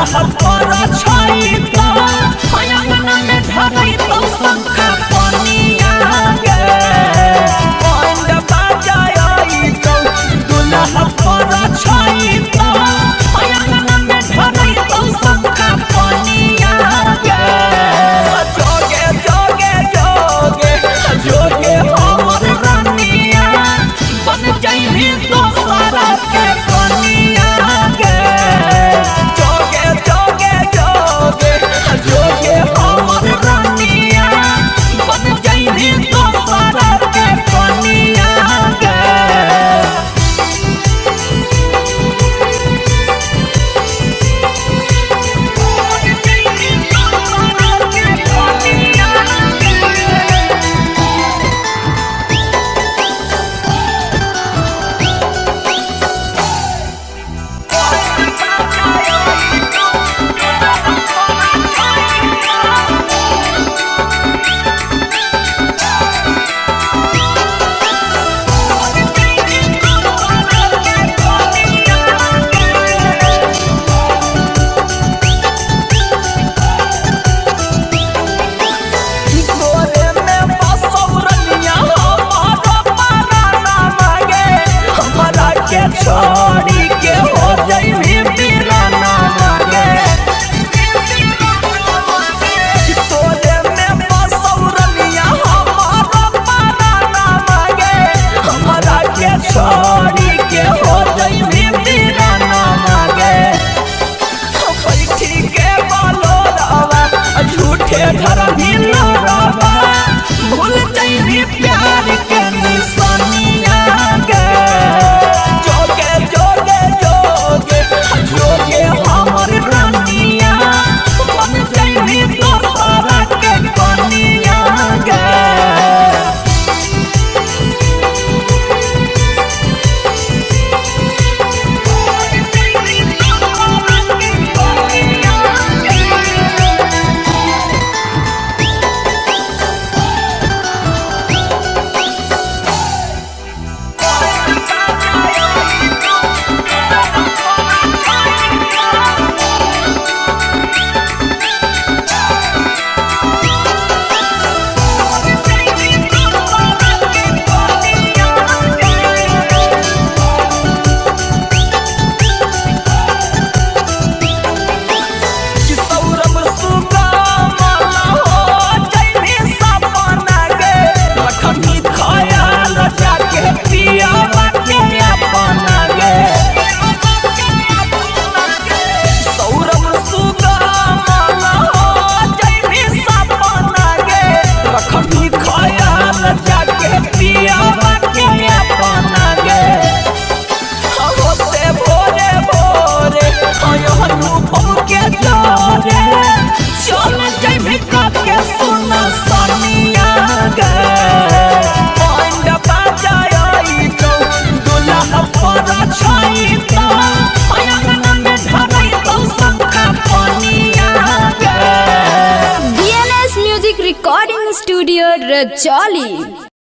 दुल्हा पर छाई तो अंगना में ढाई तो शंखा पनिया गे बैंड बजाई तो दुल्हा पर छाई तो अंगना में ढाई तो शंखा पनिया गे जोगे जोगे जोगे जोगे हमर रानिया बन जाई तो सारा के कनिया गे जोगे जोगे जोगे जोगे हमर रानिया बन जाई तो सारा के कनिया गे छोड़ी के हो जाई वीराना लागे तोरे में बसौरनिया हमारा पाना मांगे हमरा के छोड़ी के हो जाई वीराना लागे बैठी के बोलो रवा झूठे घर भी लड़वा भूल जाई प्यार के निशानिया गे जोगे हमर रानिया बन जाई तो सारा के कनिया गे recording studio Rajoli।